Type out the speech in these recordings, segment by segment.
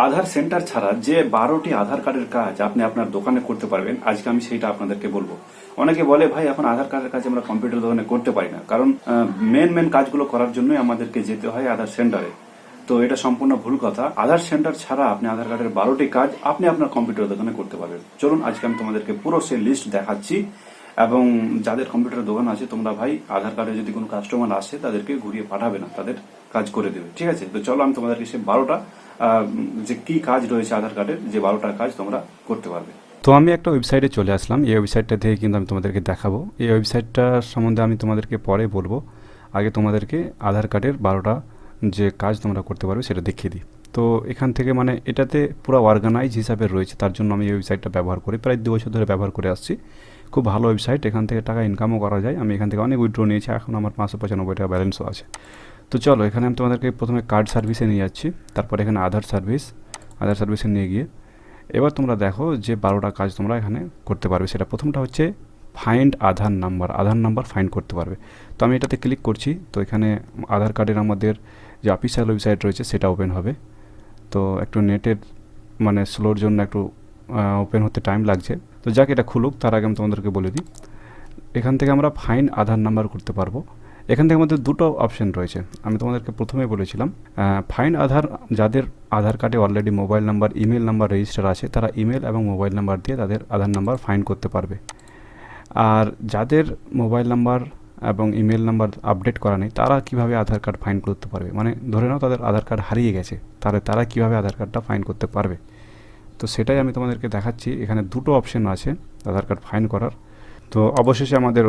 আধার centre ছাড়া যে 12টি আধার কার্ডের কাজ আপনি আপনার দোকানে করতে পারবেন, আজকে আমি সেইটা আপনাদেরকে বলবো। অনেকে বলে ভাই এখন আধার কার্ডের কাজ আমরা কম্পিউটার দোকানে করতে পারি না, কারণ মেন কাজগুলো করার জন্যই আমাদেরকে যেতে হয় আধার সেন্টারে। তো এটা সম্পূর্ণ ভুল কথা। আধার সেন্টার ছাড়া আপনি আধার কার্ডের 12টি কাজ আপনি আপনার কম্পিউটার দোকানে করতে পারবেন। চলুন আজকে আমি তোমাদেরকে পুরো সেই লিস্ট দেখাচ্ছি, এবং যাদের কম্পিউটার দোকান আছে তোমরা ভাই আধার কার্ডে যদি কোনো কাস্টমার আসে তাদেরকে ঘুরিয়ে পাঠাবে না, তাদের কাজ করে দেবে, ঠিক আছে? তো চলো আমি তোমাদেরকে সেই 12টা যে কি কাজ রয়েছে আধার কার্ডের, যে 12টার কাজ তোমরা করতে পারবে। তো আমি একটা ওয়েবসাইটে চলে আসলাম। এই ওয়েবসাইটটা থেকে কিন্তু আমি তোমাদেরকে দেখাবো। এই ওয়েবসাইটটা সম্বন্ধে আমি তোমাদেরকে পরে বলবো, আগে তোমাদেরকে আধার কার্ডের 12টা যে কাজ তোমরা করতে পারবে সেটা দেখিয়ে দিই। তো এখান থেকে মানে এটাতে পুরো অর্গানাইজ হিসাবে রয়েছে, তার জন্য আমি এই ওয়েবসাইটটা ব্যবহার করি, প্রায় 2 বছর ধরে ব্যবহার করে আসছি। খুব ভালো ওয়েবসাইট, এখান থেকে টাকা ইনকামও করা যায়। আমি এখান থেকে অনেক উইথড্র নিয়েছি, এখন আমার 595 টাকা ব্যালেন্সও আছে। তো চলো এখানে আমি তোমাদেরকে প্রথমে কার্ড সার্ভিসে নিয়ে যাচ্ছি, তারপর এখানে আধার সার্ভিসে নিয়ে গিয়ে এবার তোমরা দেখো যে 12টা কাজ তোমরা এখানে করতে পারবে। সেটা প্রথমটা হচ্ছে ফাইন্ড আধার নাম্বার ফাইন্ড করতে পারবে। তো আমি এটাতে ক্লিক করছি, তো এখানে আধার কার্ডের আমাদের যে অফিসিয়াল ওয়েবসাইট রয়েছে সেটা ওপেন হবে। তো একটু নেটের মানে স্লোর জন্য একটু ওপেন হতে টাইম লাগছে। তো যাক এটা খুলুক, তার আগে আমি তোমাদেরকে বলে দিই এখান থেকে আমরা ফাইন্ড আধার নাম্বার করতে পারবো। এখান থেকে আমাদের দুটো অপশন রয়েছে, আমি তোমাদেরকে প্রথমে বলেছিলাম। ফাইন্ড আধার, যাদের আধার কার্ডে already mobile number email number register আছে তারা ইমেল এবং মোবাইল নাম্বার দিয়ে তাদের আধার নাম্বার ফাইন্ড করতে পারবে। আর যাদের মোবাইল নাম্বার এবং ইমেল নাম্বার আপডেট করা নেই তারা কিভাবে আধার কার্ড ফাইন্ড করতে পারবে, মানে ধরে নাও তাদের আধার কার্ড হারিয়ে গেছে, তাহলে তারা কিভাবে আধার কার্ডটা ফাইন্ড করতে পারবে। তো সেটাই আমি তোমাদেরকে দেখাচ্ছি। এখানে দুটো অপশন আছে আধার কার্ড ফাইন্ড করার। তো অবশেষে আমাদের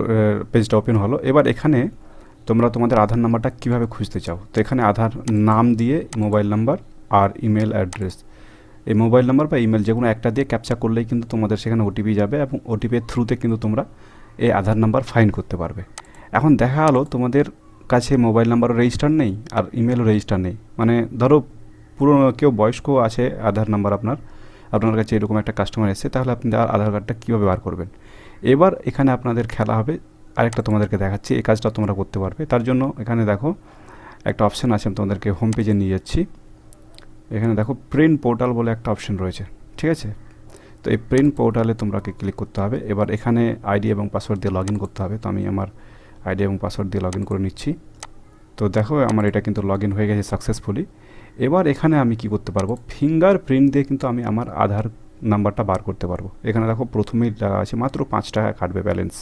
পেজটা ওপেন হলো। এবার এখানে তোমরা তোমাদের আধার নাম্বারটা কিভাবে খুঁজতে চাও, তো এখানে আধার নাম দিয়ে মোবাইল নাম্বার আর ইমেল অ্যাড্রেস, এই মোবাইল নাম্বার বা ইমেল যে কোনো একটা দিয়ে ক্যাপচা করলেই কিন্তু তোমাদের সেখানে ওটিপি যাবে, এবং ওটিপির থ্রুতে কিন্তু তোমরা এই আধার নাম্বার ফাইন্ড করতে পারবে। এখন দেখা হলো তোমাদের কাছে মোবাইল নাম্বারও রেজিস্টার নেই আর ইমেলও রেজিস্টার নেই, মানে ধরো পুরনো কেউ বয়স্ক আছে আধার নাম্বার আপনার কাছে এরকম একটা কাস্টমার এসেছে, তাহলে আপনি আধার কার্ডটা কীভাবে বার করবেন। এবার এখানে আপনাদের খেলা হবে, আরেকটা তোমাদেরকে দেখাচ্ছি এই কাজটা তোমরা করতে পারবে। তার জন্য এখানে দেখো একটা অপশান আছে, আমি তোমাদেরকে হোম পেজে নিয়ে যাচ্ছি। এখানে দেখো প্রিন্ট পোর্টাল বলে একটা অপশান রয়েছে, ঠিক আছে? তো এই প্রিন্ট পোর্টালে তোমরাকে ক্লিক করতে হবে। এবার এখানে আইডি এবং পাসওয়ার্ড দিয়ে লগ ইন করতে হবে। তো আমি আমার আইডি এবং পাসওয়ার্ড দিয়ে লগ ইন করে নিচ্ছি। তো দেখো আমার এটা কিন্তু লগ ইন হয়ে গেছে সাকসেসফুলি। এবার এখানে আমি কি করতে পারবো, ফিঙ্গার প্রিন্ট দিয়ে কিন্তু আমি আমার আধার নাম্বারটা বার করতে পারবো। এখানে দেখো প্রথমেই টাকা আছে, মাত্র 5 টাকা কাটবে ব্যালেন্স,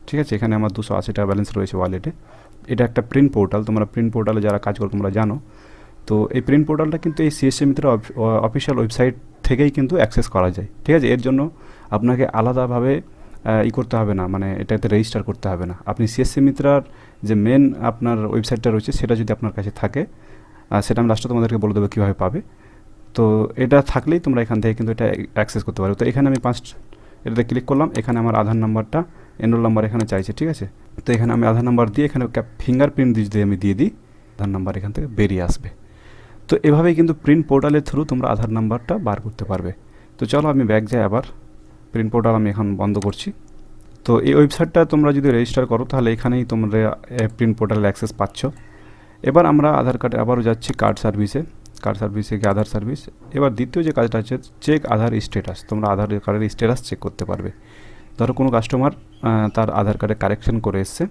ঠিক আছে? এখানে আমার 280 টাকা ব্যালেন্স রয়েছে ওয়ালেটে। এটা একটা প্রিন্ট পোর্টাল, তোমরা প্রিন্ট পোর্টালে যারা কাজ করো তোমরা জানো। তো এই প্রিন্ট পোর্টালটা কিন্তু এই সিএসসি মিত্র অফিসিয়াল ওয়েবসাইট থেকেই কিন্তু অ্যাক্সেস করা যায়, ঠিক আছে? এর জন্য আপনাকে আলাদাভাবে করতে হবে না, মানে এটাতে রেজিস্টার করতে হবে না। আপনি সিএসসি মিত্রার যে মেন আপনার ওয়েবসাইটটা রয়েছে সেটা যদি আপনার কাছে থাকে, সেটা আমি লাস্টে তোমাদেরকে বলে দেবো কীভাবে পাবে। তো এটা থাকলেই তোমরা এখান থেকে কিন্তু এটা অ্যাক্সেস করতে পারো। তো এখানে আমি এটাতে ক্লিক করলাম, এখানে আমার আধার নাম্বারটা এনরোল নাম্বার এখানে চাইছে, ঠিক আছে? তো এখানে আমি আধার নাম্বার দিয়ে এখানে ফিঙ্গারপ্রিন্ট যদি আমি দিয়ে দিই, আধার নাম্বার এখান থেকে বেরিয়ে আসবে। তো এভাবেই কিন্তু প্রিন্ট পোর্টালের থ্রু তোমরা আধার নাম্বারটা বার করতে পারবে। তো চলো আমি ব্যাক যাই, আবার প্রিন্ট পোর্টাল আমি এখন বন্ধ করছি। তো এই ওয়েবসাইটটা তোমরা যদি রেজিস্টার করো তাহলে এখানেই তোমরা প্রিন্ট পোর্টালের অ্যাক্সেস পাচ্ছ। এবার আমরা আধার কার্ডে আবারও যাচ্ছি কার্ড সার্ভিসে গিয়ে আধার সার্ভিস। এবার দ্বিতীয় যে কাজটা হচ্ছে চেক আধার স্ট্যাটাস, তোমরা আধার কার্ডের স্ট্যাটাস চেক করতে পারবে। ধরো কোনো কাস্টমার তার আধার কার্ডে কারেকশন করে এসছে,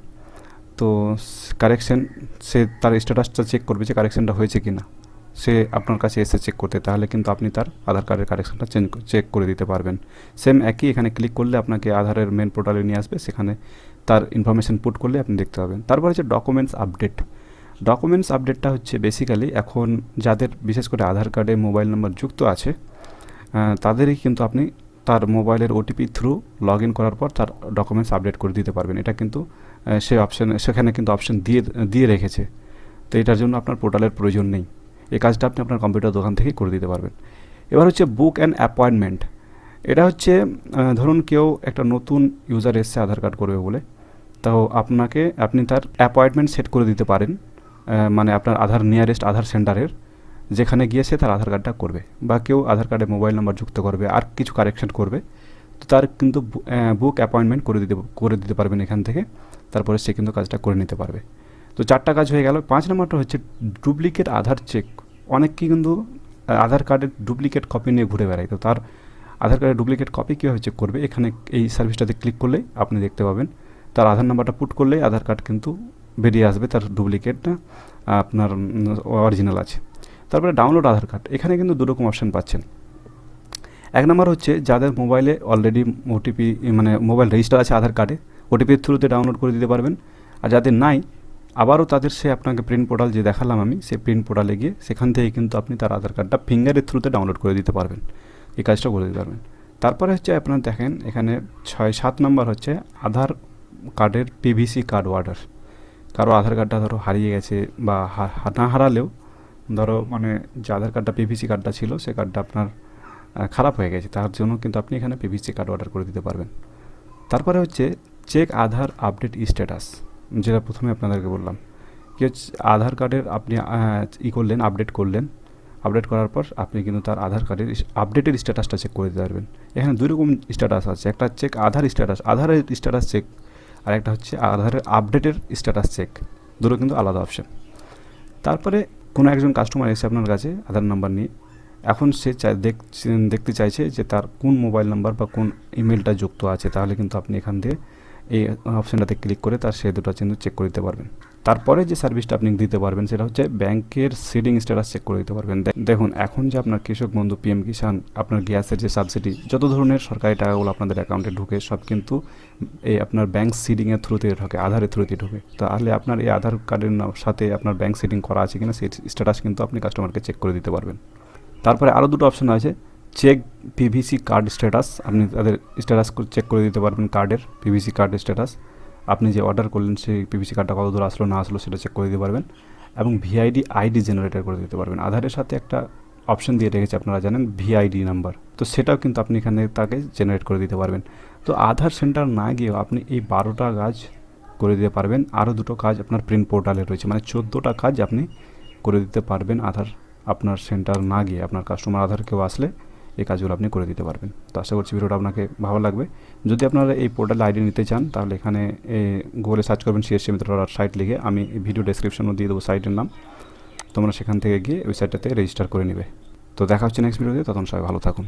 তো কারেকশন সে তার স্ট্যাটাসটা চেক করবে যে কারেকশনটা হয়েছে কি না, সে আপনার কাছে এসে চেক করতে, তাহলে কিন্তু আপনি তার আধার কার্ডের কারেকশনটা চেক করে দিতে পারবেন। সেম একই, এখানে ক্লিক করলে আপনাকে আধারের মেন পোর্টালে নিয়ে আসবে, সেখানে তার ইনফরমেশান পুট করলে আপনি দেখতে পাবেন। তারপর হচ্ছে ডকুমেন্টস আপডেটটা হচ্ছে বেসিক্যালি এখন যাদের বিশেষ করে আধার কার্ডে মোবাইল নাম্বার যুক্ত আছে তাদেরই কিন্তু আপনি তার মোবাইলের ওটিপি থ্রু লগ ইন করার পর তার ডকুমেন্টস আপডেট করে দিতে পারবেন। এটা কিন্তু সেখানে কিন্তু অপশান দিয়ে রেখেছে। তো এটার জন্য আপনার পোর্টালের প্রয়োজন নেই, এই কাজটা আপনি আপনার কম্পিউটার দোকান থেকেই করে দিতে পারবেন। এবার হচ্ছে বুক অ্যান্ড অ্যাপয়েন্টমেন্ট। এটা হচ্ছে ধরুন কেউ একটা নতুন ইউজার এসছে আধার কার্ড করবে বলে, তো আপনি তার অ্যাপয়েন্টমেন্ট সেট করে দিতে পারেন, মানে আপনার নিয়ারেস্ট আধার সেন্টারের যেখানে গিয়ে সে তার আধার কার্ডটা করবে, বা কেউ আধার কার্ডে মোবাইল নাম্বার যুক্ত করবে আর কিছু কারেকশন করবে, তো তার কিন্তু বুক অ্যাপয়েন্টমেন্ট করে দিতে পারবেন এখান থেকে, তারপরে সে কিন্তু কাজটা করে নিতে পারবে। তো 4টা কাজ হয়ে গেল। 5 নম্বরটা হচ্ছে ডুপ্লিকেট আধার চেক। অনেকেই কিন্তু আধার কার্ডের ডুপ্লিকেট কপি নিয়ে ঘুরে বেড়ায়, তো তার আধার কার্ডের ডুপ্লিকেট কপি কীভাবে চেক করবে, এখানে এই সার্ভিসটাতে ক্লিক করলেই আপনি দেখতে পাবেন। তার আধার নাম্বারটা পুট করলেই আধার কার্ড কিন্তু বেরিয়ে আসবে, তার ডুপ্লিকেটটা আপনার অরিজিনাল আছে। তারপরে ডাউনলোড আধার কার্ড, এখানে কিন্তু দুরকম অপশান পাচ্ছেন। এক নম্বর হচ্ছে যাদের মোবাইলে অলরেডি ওটিপি মানে মোবাইল রেজিস্টার আছে আধার কার্ডে, ওটিপির থ্রুতে ডাউনলোড করে দিতে পারবেন। আর যাদের নাই, আবারও তাদের সে আপনাকে প্রিন্ট পোর্টাল যে দেখালাম আমি, সেই প্রিন্ট পোর্টালে গিয়ে সেখান থেকে কিন্তু আপনি তার আধার কার্ডটা ফিঙ্গারের থ্রুতে ডাউনলোড করে দিতে পারবেন, এই কাজটা করে দিতে পারবেন। তারপরে হচ্ছে আপনার দেখেন এখানে 6-7 নম্বর হচ্ছে আধার কার্ডের পিভিসি কার্ড অর্ডার। কারো আধার কার্ডটা ধরো হারিয়ে গেছে বা না হারালেও ধরো মানে যে আধার কার্ডটা পিভিসি কার্ডটা ছিল সে কার্ডটা আপনার খারাপ হয়ে গেছে, তার জন্য কিন্তু আপনি এখানে পিভিসি কার্ড অর্ডার করে দিতে পারবেন। তারপরে হচ্ছে চেক আধার আপডেট স্ট্যাটাস, যেটা প্রথমে আপনাদেরকে বললাম কি হচ্ছে আধার কার্ডের আপনি করলেন, আপডেট করলেন, আপডেট করার পর আপনি কিন্তু তার আধার কার্ডের আপডেটের স্ট্যাটাসটা চেক করে দিতে পারবেন। এখানে দুই রকম স্ট্যাটাস আছে, একটা চেক আধার স্ট্যাটাস, আধারের স্ট্যাটাস চেক, আর একটা হচ্ছে আধারের আপডেটের স্ট্যাটাস চেক, দুটো কিন্তু আলাদা অপশান। তারপরে কোনো একজন কাস্টমার এসে আপনার কাছে আধার নাম্বার নিয়ে, এখন সে দেখতে চাইছে যে তার কোন মোবাইল নাম্বার বা কোন ইমেলটা যুক্ত আছে, তাহলে কিন্তু আপনি এখান দিয়ে এই অপশানটাতে ক্লিক করে তার সে দুটো কিন্তু চেক করে দিতে পারবেন। তারপরে যে সার্ভিসটা আপনি দিতে পারবেন সেটা হচ্ছে ব্যাংকের সিডিং স্ট্যাটাস চেক করে দিতে পারবেন। দেখুন এখন যে আপনার কৃষক বন্ধু, পিএম কিষাণ, আপনার গ্যাসের যে সাবসিডি, যত ধরনের সরকারি টাকাগুলো আপনাদের অ্যাকাউন্টে ঢুকে সব কিন্তু এই আপনার ব্যাংক সিডিংয়ের থ্রুতে ঢোকে, আধারের থ্রুতে ঢোকে। তাহলে আপনার এই আধার কার্ডের সাথে আপনার ব্যাংক সিডিং করা আছে কিনা সেই স্ট্যাটাস কিন্তু আপনি কাস্টমারকে চেক করে দিতে পারবেন। তারপরে আরও দুটো অপশান আছে, চেক পিভিসি কার্ড স্ট্যাটাস, আপনি তাদের স্ট্যাটাস চেক করে দিতে পারবেন, কার্ডের পিভিসি কার্ডের স্ট্যাটাস, আপনি যে অর্ডার করলেন সেই পিভিসি কার্ডটা কত দূর আসলো না আসলো সেটা চেক করে দিতে পারবেন। এবং ভিআইডি আইডি জেনারেটর করে দিতে পারবেন। আধারের সাথে একটা অপশান দিয়ে রেখেছে আপনারা জানেন, ভিআইডি নাম্বার, তো সেটাও কিন্তু আপনি এখানে তাকে জেনারেট করে দিতে পারবেন। তো আধার সেন্টার না গিয়েও আপনি এই 12টা কাজ করে দিতে পারবেন। আরও দুটো কাজ আপনার প্রিন্ট পোর্টালে রয়েছে, মানে 14টা কাজ আপনি করে দিতে পারবেন আধার আপনার সেন্টার না গিয়ে। আপনার কাস্টমার আধার কেউ আসলে এই কাজগুলো আপনি করে দিতে পারবেন। তো আশা করছি ভিডিওটা আপনাকে ভালো লাগবে। যদি আপনারা এই পোর্টালে আইডি নিতে চান তাহলে এখানে গুগলে সার্চ করবেন সিএসসি মিত্র সাইট লিখে, আমি ভিডিও ডেসক্রিপশনও দিয়ে দেবো সাইটের নাম, তোমরা সেখান থেকে গিয়ে ওই সাইটটাতে রেজিস্টার করে নেবে। তো দেখা হচ্ছে নেক্সট ভিডিওতে, তখন সবাই ভালো থাকুন।